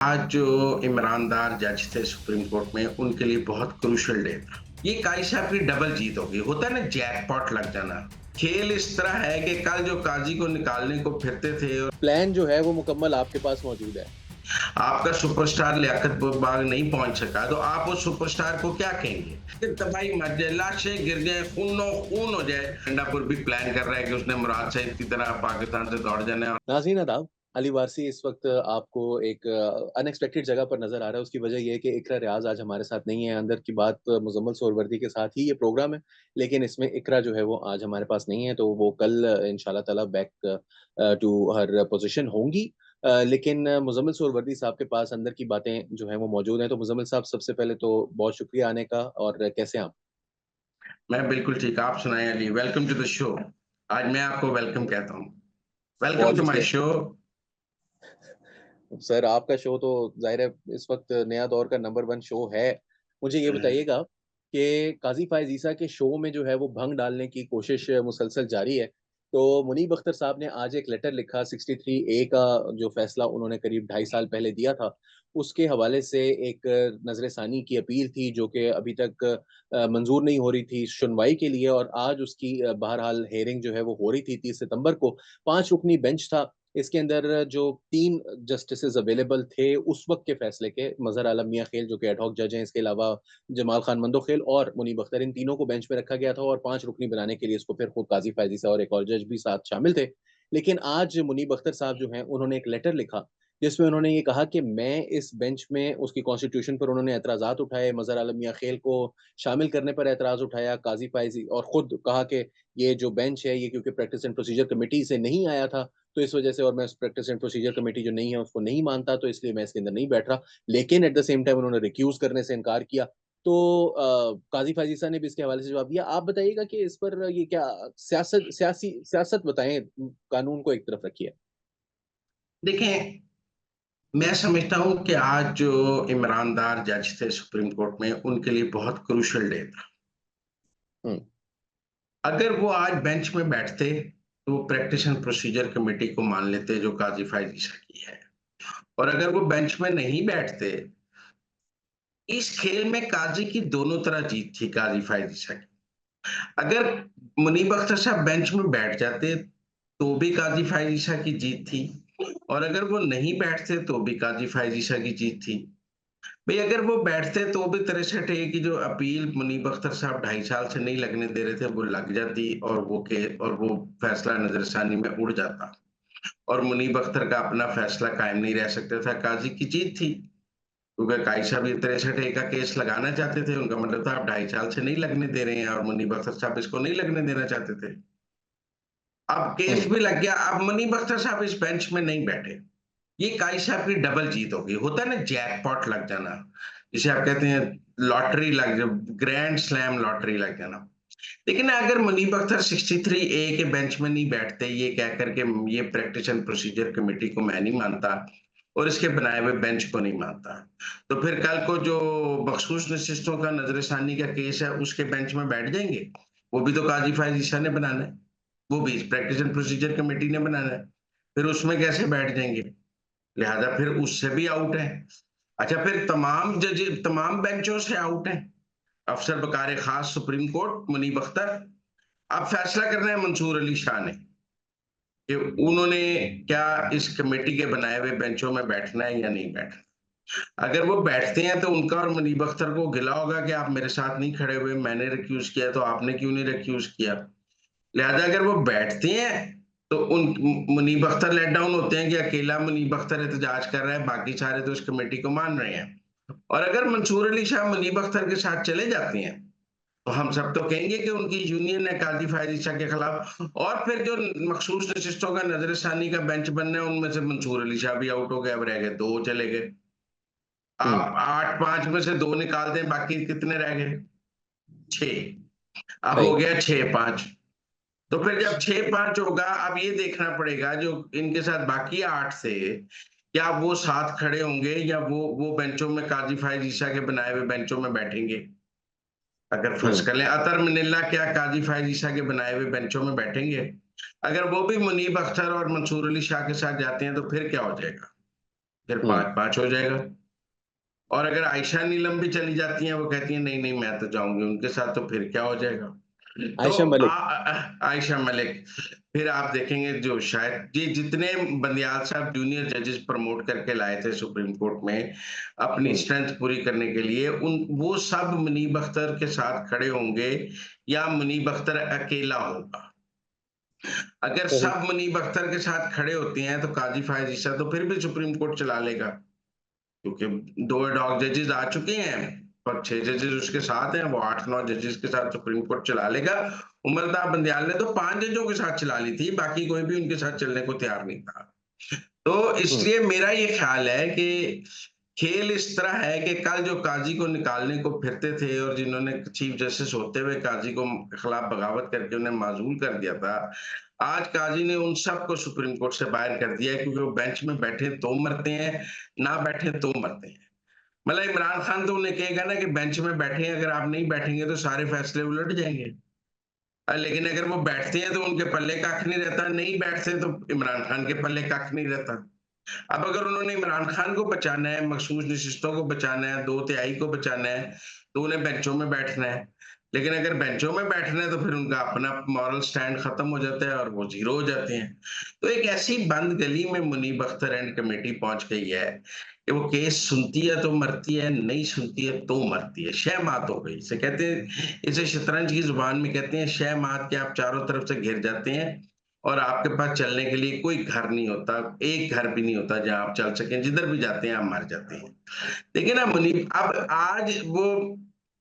आज जो ईमानदार जज थे सुप्रीम कोर्ट में, उनके लिए बहुत क्रूशियल डे था। ये कायशा साहब की डबल जीत होगी। होता है ना जैकपॉट लग जाना। खेल इस तरह है कि कल जो काजी को निकालने को फिरते थे और प्लान जो है वो मुकम्मल आपके पास मौजूद है। आपका सुपरस्टार लियाकत बाग नहीं पहुंच सका, तो आप उस सुपरस्टार को क्या कहेंगे? फिर तबाही मच जाए, लाशें गिर जाए, खूनो खून हो जाए। गंडापुर भी प्लान कर रहा है कि उसने मुराद सईद की तरह पाकिस्तान से दौड़ जाना है। नाज़रीन आदाब, अली वारसी इस वक़्त आपको एक अनएक्सपेक्टेड जगह पर नज़र आ रहा है। उसकी वजह ये है कि इकरा रियाज़ आज हमारे साथ नहीं है। अंदर की बात मुज़म्मिल सोहरवर्दी के साथ ही ये प्रोग्राम है, लेकिन इसमें इकरा जो है वो आज हमारे पास नहीं है, तो वो कल इंशाअल्लाह ताला बैक टू हर पोज़ीशन होंगी। लेकिन मुज़म्मिल सोहरवर्दी साहब के पास अंदर की बातें जो हैं वो मौजूद हैं। तो मुज़म्मिल साहब सबसे पहले तो बहुत शुक्रिया आने का और कैसे हैं आप? मैं बिल्कुल ठीक, आप सुनाएं Ali. Welcome to the show. आज मैं आपको वेलकम कहता हूँ। वेलकम बहुत टू माय शुक्रिया। शो। सर आपका शो तो ज़ाहिर है इस वक़्त नया दौर का नंबर 1 शो है। मुझे ये बताइएगा कि काज़ी फ़ाइज़ ईसा के शो में जो है वो भंग डालने की कोशिश मुसलसल जारी है। तो मुनीब अख्तर साहब ने आज एक लेटर लिखा 63 ए का जो फ़ैसला उन्होंने करीब ढाई साल पहले दिया था, उसके हवाले से एक नज़र-ए-सानी की अपील थी जो कि अभी तक मंज़ूर नहीं हो रही थी सुनवाई के लिए और आज उसकी बहरहाल हियरिंग जो है वो हो रही थी 30 सितंबर को। 5 रुकनी बेंच था। इसके अंदर जो 3 जस्टिसेस अवेलेबल थे उस वक़्त के फ़ैसले के, मज़हर आलम मियां खेल जो कि एड हॉक जज हैं, इसके अलावा जमाल खान मंदोखेल और मुनीब अख्तर, इन तीनों को बेंच पे रखा गया था और 5 रुकनी बनाने के लिए इसको फिर खुद काज़ी फ़ायज़ी साहब और एक और जज भी साथ शामिल थे। लेकिन आज मुनीब अख्तर साहब जो हैं, उन्होंने एक लेटर लिखा, जिसमें उन्होंने ये कहा कि मैं इस बेंच में उसकी कॉन्स्टिट्यूशन पर उन्होंने एतराज़ात उठाए, मज़हर आलम मियां खेल को शामिल करने पर एतराज़ उठाया, काज़ी फ़ायज़ी और खुद कहा कि ये जो बेंच है, ये क्योंकि प्रैक्टिस एंड प्रोसीजर कमिटी से नहीं आया था, तो इस वजह से और मैं उस प्रैक्टिस एंड प्रोसीजर कमेटी जो नहीं है उसको नहीं मानता तो इसलिए मैं इसके अंदर नहीं बैठ रहा। लेकिन एट द सेम टाइम उन्होंने रिक्यूज़ करने से इनकार किया। तो काज़ी फ़ाज़िसा ने भी इसके हवाले से जवाब दिया। आप बताइएगा कि इस पर ये क्या सियासत बताएँ, कानून को एक तरफ रखिए। देखें, मैं समझता हूँ कि आज जो ईमानदार जज थे सुप्रीम कोर्ट में, उनके लिए बहुत क्रूशियल डे था। हुँ, अगर वो आज बेंच में बैठते, तो वो प्रैक्टिस एंड प्रोसीजर कमेटी को मान लेते जो काज़ी फ़ायज़ ईसा की है। और अगर वो बेंच में नहीं बैठते, इस खेल में काज़ी की दोनों तरह जीत थी काज़ी फ़ायज़ ईसा की। अगर मुनीब अख्तर साहब बेंच में बैठ जाते, तो भी काज़ी फ़ायज़ ईसा की जीत थी। और अगर वो नहीं बैठते, तो भी काज़ी फ़ायज़ ईसा की जीत थी। भई अगर वो बैठते तो भी 63 ए की जो अपील मुनीब अख्तर साहब ढाई साल से नहीं लगने दे रहे थे, वो लग जाती और वो फैसला नज़रसानी में उड़ जाता और मुनीब अख्तर का अपना फैसला कायम नहीं रह सकता था। काज़ी की जीत थी, क्योंकि काई साहब ये 63 ए का केस लगाना चाहते थे। उनका मतलब था आप ढाई साल से नहीं लगने दे रहे हैं और मुनीब अख्तर साहब इसको नहीं लगने देना चाहते थे। अब केस हुँ। भी लग गया, अब मुनीब अख्तर साहब इस बेंच में नहीं बैठे। ये काई साहब की डबल जीत होगी। होता है ना जैकपॉट लग जाना, जिसे आप कहते हैं लॉटरी लग जा ग्रैंड स्लैम लॉटरी लग जाना। लेकिन अगर मुनीब अख्तर 63 ए के बेंच में नहीं बैठते, ये कह कर के ये प्रैक्टिस एंड प्रोसीजर कमेटी को मैं नहीं मानता और इसके बनाए हुए बेंच को नहीं मानता, तो फिर कल को जो मखसूस नशिस्तों का नजरसानी का केस है, उसके बेंच में बैठ जाएँगे। वो भी तो काज़ी फ़ायज़ ईसा ने बनाना है, वो भी प्रैक्टिस एंड प्रोसीजर कमेटी ने बनाना है। फिर उसमें कैसे बैठ जाएँगे? लिहाजा फिर उससे भी आउट है। अच्छा, फिर तमाम बेंचों से आउट हैं। अफसर बकार खास सुप्रीम कोर्ट मुनीब अख्तर, अब फैसला करना है मंसूर अली शाह ने कि उन्होंने क्या इस कमेटी के बनाए हुए बेंचों में बैठना है या नहीं बैठना। अगर वो बैठते हैं तो उनका और मुनीब अख्तर को गिला होगा कि आप मेरे साथ नहीं खड़े हुए, मैंने रिक्यूज किया तो आपने क्यों नहीं रिक्यूज किया। लिहाजा अगर वो बैठते हैं तो उन मुनीब अख्तर लेट डाउन होते हैं कि अकेला मुनीब अख्तर एहतजाज कर रहा है, बाकी सारे तो इस कमेटी को मान रहे हैं। और अगर मंसूर अली शाह मुनीब अख्तर के साथ चले जाते हैं, तो हम सब तो कहेंगे कि उनकी यूनियन है काजी फायद ईसा के खिलाफ, और फिर जो मखसूस नशिस्तों का नजरसानी का बेंच बनना है, उनमें से मंसूर अली शाह भी आउट हो गए, अब रह गए 2 चले गए। हुँ, आप 8-5 में से 2 निकाल दें, बाकी कितने रह गए? 6। अब हो सही। गया 6-5। तो फिर जब 6-5 होगा, अब ये देखना पड़ेगा जो इनके साथ बाकी 8 थे, क्या वो साथ खड़े होंगे या वो बेंचों में काजी फायद ईसा के बनाए हुए बेंचों में बैठेंगे। अगर फर्ज हुँ। कर लें अतर मिनिल्ला क्या काजी फायद ईसा के बनाए हुए बेंचों में बैठेंगे। अगर वो भी मुनीब अख्तर और मंसूर अली शाह के साथ जाते हैं, तो फिर क्या हो जाएगा? फिर 5-5 हो जाएगा। और अगर आयशा नीलम भी चली जाती हैं, वो कहती हैं नहीं नहीं मैं तो जाऊंगी उनके साथ, तो फिर क्या हो जाएगा? तो आयशा मलिक। आयशा मलिक। फिर आप देखेंगे जो शायद ये जितने बंदियाल साहब जूनियर जजेस प्रमोट करके लाए थे सुप्रीम कोर्ट में अपनी स्ट्रेंथ पूरी करने के लिए, उन वो सब मुनीब अख्तर के साथ खड़े होंगे या मुनीब अख्तर अकेला होगा? अगर सही। सब मुनीब अख्तर के साथ खड़े होते हैं तो काजी फायज ईसा तो फिर भी सुप्रीम कोर्ट चला लेगा, क्योंकि 2 डॉग जजेस आ चुके हैं, पर 6 जजेस उसके साथ हैं, वो 8-9 जजेस के साथ सुप्रीम कोर्ट चला लेगा। उमरता बंदयाल ने तो 5 जजों के साथ चला ली थी, बाकी कोई भी उनके साथ चलने को तैयार नहीं था। तो इसलिए मेरा ये ख्याल है कि खेल इस तरह है कि कल जो काजी को निकालने को फिरते थे और जिन्होंने चीफ जस्टिस होते हुए काजी को खिलाफ बगावत करके उन्हें माजूल कर दिया था, आज काजी ने उन सबको सुप्रीम कोर्ट से बाहर कर दिया है, क्योंकि वो बेंच में बैठे तो मरते हैं, ना बैठे तो मरते हैं। मतलब इमरान खान तो उन्हें कहेगा ना कि बेंच में बैठे हैं, अगर आप नहीं बैठेंगे तो सारे फैसले उलट जाएंगे। लेकिन अगर वो बैठते हैं तो उनके पल्ले कख नहीं रहता, नहीं बैठते तो इमरान खान के पल्ले कख नहीं रहता। अब अगर उन्होंने इमरान खान को बचाना है, मखसूस नशिस्तों को बचाना है, 2/3 को बचाना है, तो उन्हें बेंचों में बैठना है। लेकिन अगर बेंचों में बैठना है तो फिर उनका अपना मॉरल स्टैंड खत्म हो जाता है और वो जीरो हो जाते हैं। तो एक ऐसी बंद गली में मुनीब अख्तर एंड कमेटी पहुंच गई है कि वो केस सुनती है तो मरती है, नहीं सुनती है तो मरती है। शह मात हो गई, इसे कहते हैं, इसे शतरंज की जुबान में कहते हैं शह मात के आप चारों तरफ से घिर जाते हैं और आपके पास चलने के लिए कोई घर नहीं होता, एक घर भी नहीं होता जहां आप चल सकें, जिधर भी जाते हैं आप मर जाते हैं। देखिए ना मुनीब, अब आज वो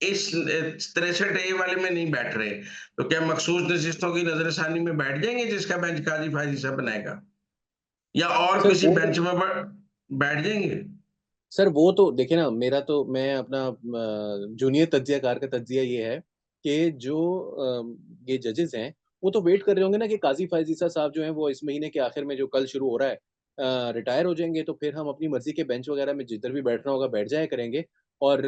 इस 63A वाले में नहीं बैठ रहे, तो क्या मखसूस नशिस्तों की नजरसानी में बैठ जाएंगे जिसका बेंच काजी फायज ईसा बनाएगा, या और सर किसी वो बेंच में बैठ जाएंगे? सर वो तो देखिए ना, मेरा तो मैं अपना जूनियर तज्जियाकार का तज्जिया ये है कि जो ये जजेस हैं वो तो वेट कर रहे होंगे ना कि काजी फायज ईसा साहब जो हैं वो इस महीने के आखिर में, जो कल शुरू हो रहा है, रिटायर हो जाएंगे, तो फिर हम अपनी मर्जी के बेंच वगैरह में जिधर भी बैठना होगा बैठ जाया करेंगे। और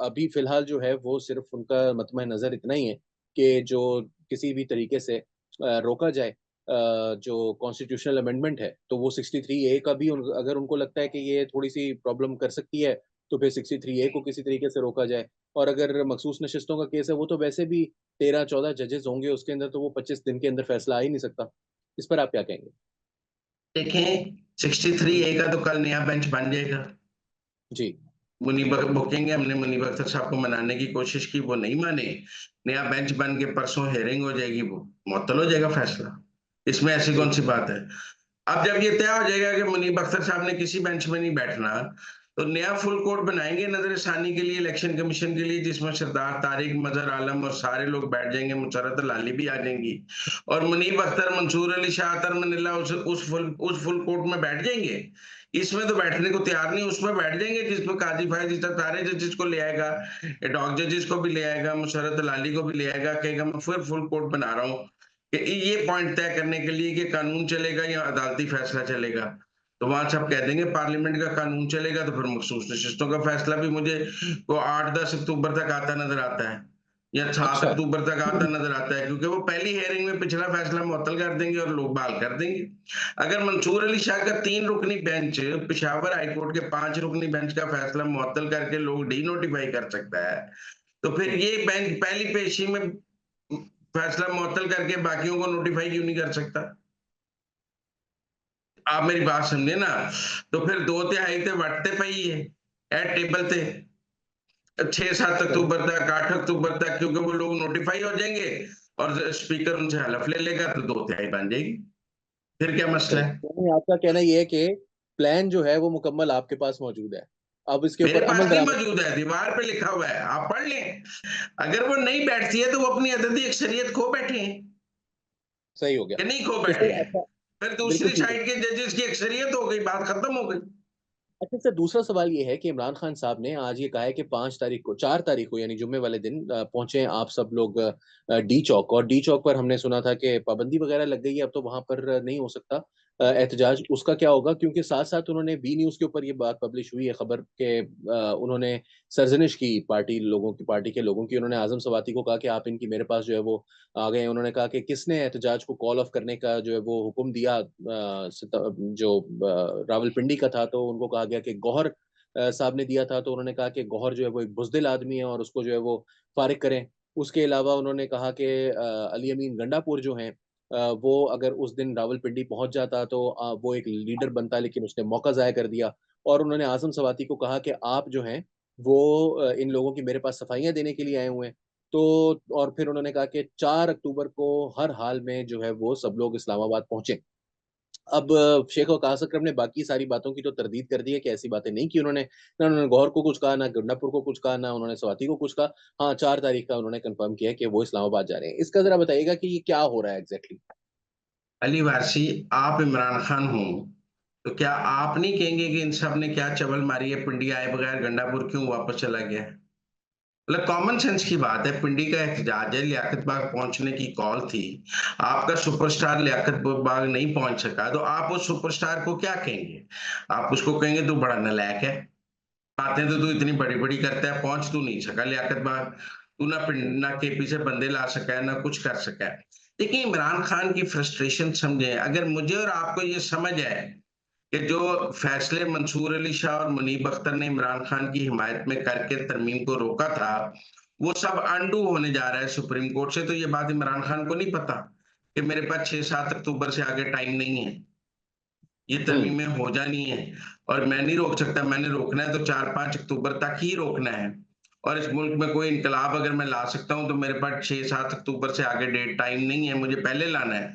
अभी फिलहाल जो है वो सिर्फ उनका मतमय नजर इतना ही है कि जो किसी भी तरीके से रोका जाए जो कॉन्स्टिट्यूशनल अमेंडमेंट है, तो वो 63A का भी अगर उनको लगता है कि ये थोड़ी सी प्रॉब्लम कर सकती है, तो फिर 63A को किसी तरीके से रोका जाए। और अगर मखसूस नशिस्तों का केस है, वो तो वैसे भी 13-14 जजेस होंगे उसके अंदर, तो वो 25 दिन के अंदर फैसला आ ही नहीं सकता। इस पर आप क्या कहेंगे? देखें, 63A का तो कल नया बेंच बन जाएगा। जी। मुनीब बुकेंगे, हमने मुनीब अख्तर साहब को मनाने की कोशिश की, वो नहीं माने। नया बेंच बन के परसों हेयरिंग हो जाएगी, वो मुअत्तल हो जाएगा फैसला। इसमें ऐसी जी। कौन सी बात है? अब जब ये तय हो जाएगा कि मुनीब अख्तर साहब ने किसी बेंच में नहीं बैठना, तो नया फुल कोर्ट बनाएंगे नजर सानी के लिए, इलेक्शन कमीशन के लिए, जिसमें सरदार तारिक, मजहर आलम और सारे लोग बैठ जाएंगे, मुशर्रत लाली भी आ जाएंगी, और मुनीब अख्तर, मंसूर अली शाह, अतर मनिल्ला उस फुल कोर्ट में बैठ जाएंगे। इसमें तो बैठने को तैयार नहीं, उसमें बैठ जाएंगे जिसमें काजी फायज ईसा सारे जजेस को ले आएगा, डॉग जजेस को भी ले आएगा, मुशर्रत लाली को भी ले आएगा, कहेगा मैं फिर फुल कोर्ट बना रहा हूँ कि ये पॉइंट तय करने के लिए कि कानून चलेगा या अदालती फैसला चलेगा। तो वहां सब कह देंगे पार्लियामेंट का कानून चलेगा, तो फिर मखसूस नशिस्तों का फैसला भी मुझे को 8-10 अक्टूबर तक आता नजर आता है, या 7 अच्छा। अक्टूबर तक आता नजर आता है, क्योंकि वो पहली हेयरिंग में पिछला फैसला मुअत्तल कर देंगे और लोग बहाल कर देंगे। अगर मंसूर अली शाह का 3 रुकनी बेंच पिशावर हाईकोर्ट के 5 रुकनी बेंच का फैसला मुअत्तल करके लोग डी नोटिफाई कर सकता है, तो फिर ये बेंच पहली पेशी में फैसला मुअत्तल करके बाकियों को नोटिफाई क्यों नहीं कर सकता? आप मेरी बात समझे ना? तो फिर 2/3 ते वटते पई है एट टेबल ते 6-7 सही। अक्टूबर तक, 8 अक्टूबर तक, क्योंकि वो लोग नोटिफाई हो जाएंगे और स्पीकर उनसे हलफ ले लेगा, तो 2/3 बन जाएगी। फिर क्या मसला सही, है? यानी आपका कहना ये है कि प्लान जो है वो मुकम्मल आपके पास मौजूद है, अब इसके मेरे ऊपर पास अमल नहीं दरामद। मौजूद है, दीवार पे लिखा हुआ है, आप पढ़ लें। अगर वो नहीं बैठती है तो वो अपनी अददी अक्सरियत खो बैठे हैं सही हो गया। कि नहीं खो तो बैठे सर हैं? अच्छा, फिर बिल्कुल दूसरी ठीक है। साइड के जजेस की अक्सरियत हो गई, बात खत्म हो गई। अच्छा सर, दूसरा सवाल ये है कि इमरान खान साहब ने आज ये कहा है कि 5 तारीख को, 4 तारीख को यानी जुम्मे वाले दिन पहुंचे आप सब लोग डी चौक, और डी चौक पर हमने सुना था कि पाबंदी वगैरह लग गई है, अब तो वहां पर नहीं हो सकता। एहतजाज, उसका क्या होगा? क्योंकि साथ-साथ उन्होंने बी न्यूज़ के ऊपर ये बात पब्लिश हुई है खबर के उन्होंने सरज़निश की पार्टी के लोगों की। उन्होंने आज़म सवाती को कहा कि आप इनकी मेरे पास जो है वो आ गए हैं। उन्होंने कहा कि किसने एहतजाज को कॉल ऑफ करने का जो है वो हुक्म दिया, रावलपिंडी का था, तो उनको कहा गया कि गौहर साहब ने दिया था। तो उन्होंने कहा कि गौहर जो है वो एक बुज़दिल आदमी है और उसको जो है वो फ़ारिग करें। उसके अलावा उन्होंने कहा कि अली अमीन गंडापुर जो हैं, वो अगर उस दिन रावलपिंडी पहुँच जाता तो वो एक लीडर बनता, लेकिन उसने मौका ज़ाया कर दिया। और उन्होंने आज़म सवाती को कहा कि आप जो हैं वो इन लोगों की मेरे पास सफाइयाँ देने के लिए आए हुए हैं। तो और फिर उन्होंने कहा कि 4 अक्टूबर को हर हाल में जो है वो सब लोग इस्लामाबाद पहुँचे। अब शेख वकास अकरम ने बाकी सारी बातों की तो तरदीद कर दी है कि ऐसी बातें नहीं की उन्होंने। ना उन्होंने गौहर को कुछ कहा, ना गंडापुर को कुछ कहा, ना उन्होंने स्वाति को कुछ कहा। हाँ, 4 तारीख का उन्होंने कन्फर्म किया है कि वो इस्लामाबाद जा रहे हैं। इसका ज़रा बताइएगा कि ये क्या हो रहा है एग्ज़ैक्टली? अली वारसी, आप इमरान खान हो तो क्या आप नहीं कहेंगे कि इन सब ने क्या चवल मारी है, पिंडी आए बगैर गंडापुर क्यों वापस चला गया? मतलब कॉमन सेंस की बात है, पिंडी का एहतजाज है, लियाकत बाग पहुंचने की कॉल थी, आपका सुपरस्टार लियाकत बाग नहीं पहुंच सका, तो आप उस सुपरस्टार को क्या कहेंगे? आप उसको कहेंगे तू बड़ा नालायक है, बातें तो तू इतनी बड़ी बड़ी करता है, पहुंच तू नहीं सका लियाकत बाग, तू ना ना केपी से बंदे ला सका है, ना कुछ कर सका है। देखिए, इमरान खान की फ्रस्ट्रेशन समझे, अगर मुझे और आपको ये समझ है कि जो फैसले मंसूर अली शाह और मुनीब अख्तर ने इमरान खान की हिमायत में करके तरमीम को रोका था, वो सब अंडू होने जा रहा है सुप्रीम कोर्ट से, तो ये बात इमरान खान को नहीं पता कि मेरे पास 6-7 अक्टूबर से आगे टाइम नहीं है, ये हुँ। तरमीमें हो जानी है और मैं नहीं रोक सकता। मैंने रोकना है तो 4-5 अक्टूबर तक ही रोकना है, और इस मुल्क में कोई इनकलाब अगर मैं ला सकता हूं तो मेरे पास 6-7 अक्टूबर से आगे डेट टाइम नहीं है, मुझे पहले लाना है।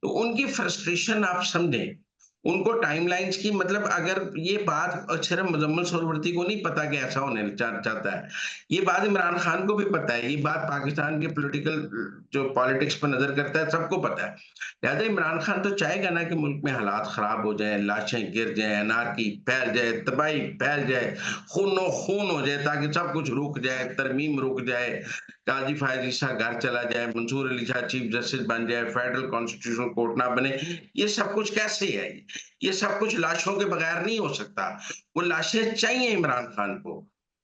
तो उनकी फ्रस्ट्रेशन आप समझें, उनको टाइमलाइंस की, मतलब अगर ये बात सिर्फ मुजम्मिल सोहरावर्दी को नहीं पता कि ऐसा होने चाहता है, ये बात इमरान खान को भी पता है, ये बात पाकिस्तान के पॉलिटिकल जो पॉलिटिक्स पर नजर करता है सबको पता है। लिहाजा इमरान खान तो चाहेगा ना कि मुल्क में हालात खराब हो जाए, लाशें गिर जाए, अनारकी फैल जाए, तबाही फैल जाए, खूनो खून हो जाए, ताकि सब कुछ रुक जाए, तरमीम रुक जाए, काजी फायज ईसा घर चला जाए, मंसूर अली शाह चीफ जस्टिस बन जाए, फेडरल कॉन्स्टिट्यूशनल कोर्ट ना बने। ये सब कुछ कैसे है? ये सब कुछ लाशों के बगैर नहीं हो सकता। वो लाशें चाहिए इमरान खान को।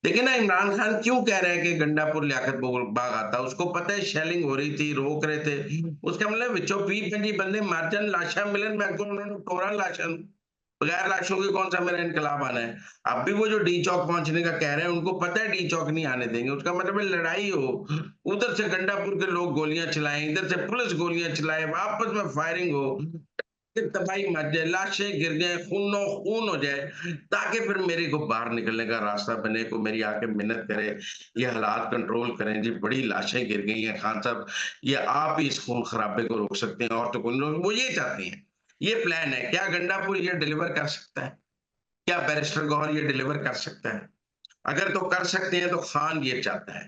देखिए ना, इमरान खान क्यों कह रहे हैं कि गंडापुर लियाकत बाग आता? उसको पता है शेलिंग हो रही थी, रोक रहे थे। उसका मतलब विचो 20-25 बंदे मर जान, लाशा मिलन, मैं उन्होंने टोरा लाशन, बगैर लाशों के कौन सा मेरा इनकलाब आना है? अब भी वो जो डी चौक पहुंचने का कह रहे हैं, उनको पता है डी चौक नहीं आने देंगे। उसका मतलब है लड़ाई हो, उधर से गंडापुर के लोग गोलियां चलाएं, इधर से पुलिस गोलियां चलाए, आपस में फायरिंग हो, फिर तबाही मच जाए, लाशें गिर जाए, खूनो खून हो जाए, ताकि फिर मेरे को बाहर निकलने का रास्ता बने, को मेरी आके मिन्नत करे, ये हालात कंट्रोल करें जी, बड़ी लाशें गिर गई हैं खान साहब, ये आप ही इस खून खराबे को रोक सकते हैं, और तो कोई नहीं। वो ये चाहती हैं, ये प्लान है। क्या गंडापुर ये डिलीवर कर सकता है? क्या बैरिस्टर गौहर ये डिलीवर कर सकता है? अगर तो कर सकते हैं तो खान ये चाहता है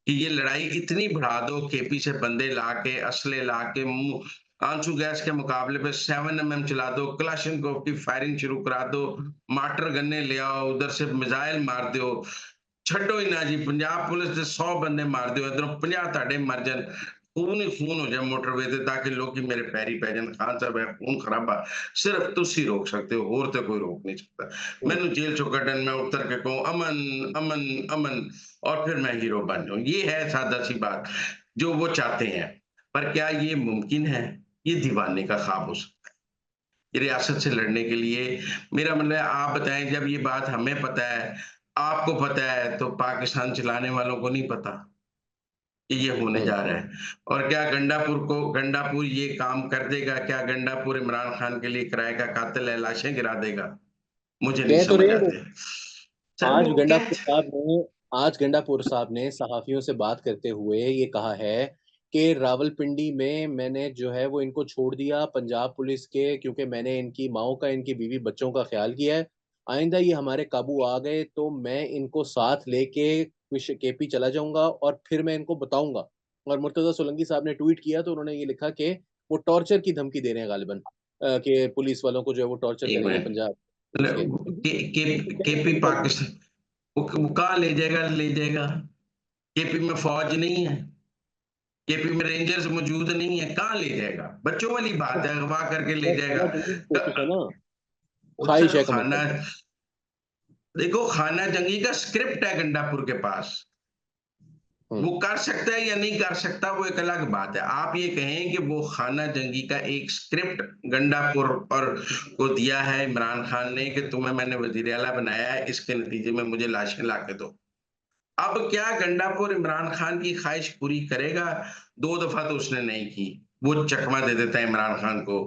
कि ये लड़ाई इतनी बढ़ा दो, केपी से बंदे लाके, असले लाके, आंसू गैस के मुकाबले पे 7mm चला दो, क्लाशनकोव की फायरिंग शुरू करा दो, मार्टर गन्ने ले आओ, उधर से मिसाइल मार दो, छड्डो ही ना जी, पंजाब पुलिस ਦੇ 100 ਬੰਦੇ ਮਾਰ ਦਿਓ, ਇਧਰੋਂ 50 ਤੁਹਾਡੇ ਮਰ ਜਾਣ, ਖੂਨ ਹੀ ਖੂਨ ਹੋ ਜਾਏ ਮੋਟਰਵੇ ਤੇ, ਤਾਂ ਕਿ ਲੋਕੀ ਮੇਰੇ ਪੈਰੀ ਪੈ ਜਾਣ। ਖਾਨ ਸਾਹਿਬ, ਇਹ ਖੂਨ ਖਰਾਬਾ ਸਿਰਫ ਤੁਸੀਂ ਰੋਕ ਸਕਦੇ ਹੋ, ਹੋਰ ਤੇ ਕੋਈ ਰੋਕ ਨਹੀਂ ਸਕਦਾ। हुँ। ਮੈਨੂੰ जेल चो ਕੱਢਣ, मैं उतर के कहूं अमन अमन अमन, और फिर मैं हीरो बन जाऊं। ये है सादा सी बात जो वो चाहते हैं। पर क्या ये मुमकिन है? ये दीवाने का ख्वाब हो सकता है। ये रियासत से लड़ने के लिए, मेरा मतलब है, आप बताएं, जब ये बात हमें पता है, आपको पता है, तो पाकिस्तान चलाने वालों को नहीं पता कि ये होने हुँ। जा रहा है। और क्या गंडापुर ये काम कर देगा? क्या गंडापुर इमरान खान के लिए किराए का कातिल है, लाशें गिरा देगा? मुझे नहीं कह तो समझ रहे हैं वो। आते। सर वो क्या, आज गंडापुर साहब ने सहाफ़ियों से बात करते हुए ये कहा है कि रावलपिंडी में मैंने जो है वो इनको छोड़ दिया पंजाब पुलिस के, क्योंकि मैंने इनकी माँओं का, इनकी बीवी-बच्चों का ख़्याल किया है। आइंदा ये हमारे काबू आ गए तो मैं इनको साथ लेके विश केपी चला जाऊँगा और फिर मैं इनको बताऊँगा। और मुर्तज़ा सोलंकी साहब ने ट्वीट किया तो उन्होंने ये लिखा कि वो टॉर्चर की धमकी दे रहे हैं गालिबन, कि पुलिस वालों को जो है वो टॉर्चर एक करेंगे मिनट, पंजाब पुलिस के। मतलब केपी तो पाकिस्तान, वो कहाँ ले जाएगा? केपी में फौज नहीं है, केपी में रेंजर्स मौजूद नहीं है, कहाँ ले जाएगा? बच्चों वाली बात है, अगवा करके ले सर जाएगा। खाना जंगी की कोशिश है ना, वो ख्वाहिश सर है का खाना, मतलब। देखो खाना जंगी का स्क्रिप्ट है गंडापुर के पास, हम्म। वो कर सकता है या नहीं कर सकता वो एक अलग बात है। आप ये कहें कि वो खाना जंगी का एक स्क्रिप्ट गंडापुर और को दिया है इमरान खान ने कि तुम्हें मैंने वजीर आला बनाया है, इसके नतीजे में मुझे लाशें ला के दो। अब क्या गंडापुर इमरान खान की ख्वाहिश पूरी करेगा? 2 दफा तो उसने नहीं की। वो चकमा दे देता है इमरान खान को,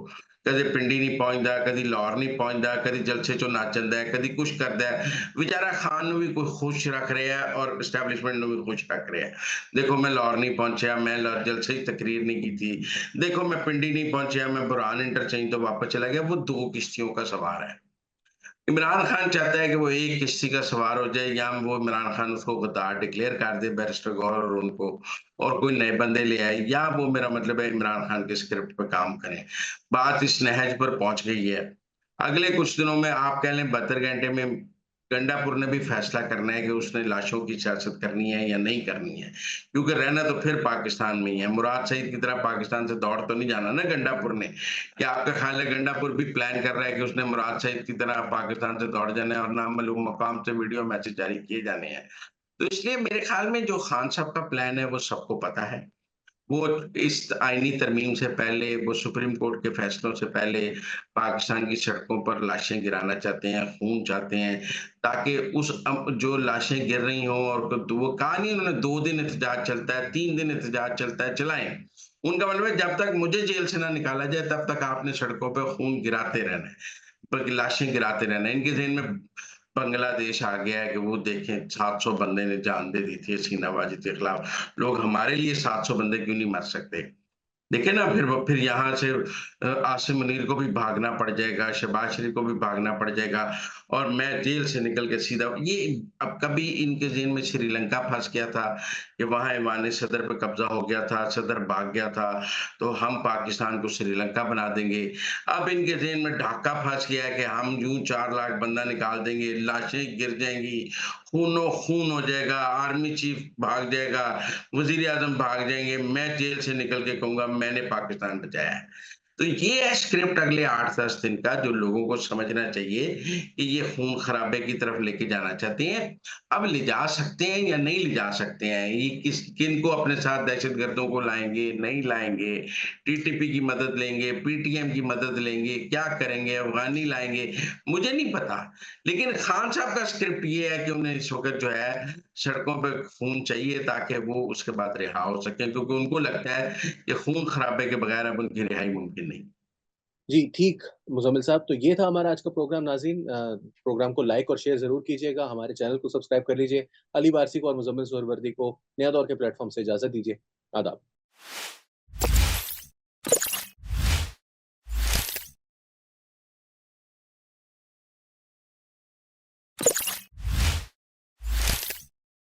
कदे पिंडी नहीं पहुंचता, कदी लाहौर नहीं पहुंचता, कदी जलसे चो नच जाता है, कदी कुछ करता है। बेचारा खान ਨੂੰ भी कोई खुश रख रहा है और एस्टैब्लिशमेंट ਨੂੰ भी खुश रख रहा है। देखो मैं लाहौर नहीं पहुंचा, मैं जलसे की तकरीर नहीं की थी, देखो मैं पिंडी नहीं पहुंचा, मैं बुरहान इंटरचेंज तो वापस चला गया। वो 2 किश्तियों का सवार है। इमरान खान चाहता है कि वो एक किश्ती का सवार हो जाए, या वो इमरान खान उसको गद्दार डिक्लेयर कर दे, बैरिस्टर गौहर और उनको, और कोई नए बंदे ले आए, या वो मेरा मतलब है इमरान खान के स्क्रिप्ट पे काम करें। बात इस नहज पर पहुंच गई है। अगले कुछ दिनों में आप कह लें 72 घंटे में गंडापुर ने भी फैसला करना है कि उसने लाशों की सियासत करनी है या नहीं करनी है, क्योंकि रहना तो फिर पाकिस्तान में ही है। मुराद सईद की तरह पाकिस्तान से दौड़ तो नहीं जाना ना गंडापुर ने, कि आपका ख्याल है गंडापुर भी प्लान कर रहा है कि उसने मुराद सईद की तरह पाकिस्तान से दौड़ जाना है और नामालूम मकाम से वीडियो मैसेज जारी किए जाने हैं? तो इसलिए मेरे ख्याल में जो खान साहब का प्लान है वो सबको पता है। वो इस आईनी तरमीम से पहले, वो सुप्रीम कोर्ट के फैसलों से पहले पाकिस्तान की सड़कों पर लाशें गिराना चाहते हैं, खून चाहते हैं, ताकि उस जो लाशें गिर रही हों, और तो वो कहा नहीं उन्होंने 2 दिन एहतजाज चलता है, 3 दिन एहतजाज चलता है, चलाएं। उनका मतलब है जब तक मुझे जेल से ना निकाला जाए तब तक आपने सड़कों पर खून गिराते रहना है, बल्कि लाशें गिराते रहना है। इनके ज़हन में बांग्लादेश आ गया है कि वो देखें 700 बंदे ने जान दे दी थी हसीना वाजिद के खिलाफ, लोग हमारे लिए 700 बंदे क्यों नहीं मर सकते? देखिए ना, फिर यहाँ से आसिम मुनीर को भी भागना पड़ जाएगा, शहबाज शरीफ को भी भागना पड़ जाएगा, और मैं जेल से निकल के सीधा ये, अब कभी इनके ज़हन में श्रीलंका फँस गया था कि वहाँ ऐवान सदर पे कब्ज़ा हो गया था, सदर भाग गया था, तो हम पाकिस्तान को श्रीलंका बना देंगे। अब इनके ज़हन में ढाका फँस गया है कि हम यूँ 4 लाख बंदा निकाल देंगे, लाशें गिर जाएँगी, खूनो-खून हो जाएगा, आर्मी चीफ भाग जाएगा, वज़ीर-ए-आज़म भाग जाएँगे, मैं जेल से निकल के कहूँगा मैंने पाकिस्तान बचाया है। तो ये है स्क्रिप्ट अगले 8-10 दिन का, जो लोगों को समझना चाहिए कि ये खून-खराबे की तरफ लेके जाना चाहते हैं। अब ले जा सकते हैं या नहीं ले जा सकते हैं, ये किनको अपने साथ दहशतगर्दों को लाएँगे, नहीं लाएँगे, टीटीपी की मदद लेंगे, पीटीएम की मदद लेंगे, क्या करेंगे, अफ़गानी लाएँगे, मुझे नहीं पता। लेकिन खान साहब का स्क्रिप्ट ये है कि उन्हें इस वक़्त जो है सड़कों पे खून चाहिए, ताकि वो उसके बाद रिहा हो सकें, क्योंकि उनको लगता है कि खून-खराबे के बगैर अब उनकी रिहाई मुमकिन नहीं। जी, ठीक, मुज़म्मिल साहब, तो ये था हमारा आज का प्रोग्राम नाज़रीन। प्रोग्राम को लाइक और शेयर ज़रूर कीजिएगा, हमारे चैनल को सब्सक्राइब कर लीजिए। अली वारसी को और मुज़म्मिल सुहरवर्दी को नया दौर के प्लेटफ़ॉर्म से इजाज़त दीजिए। आदाब।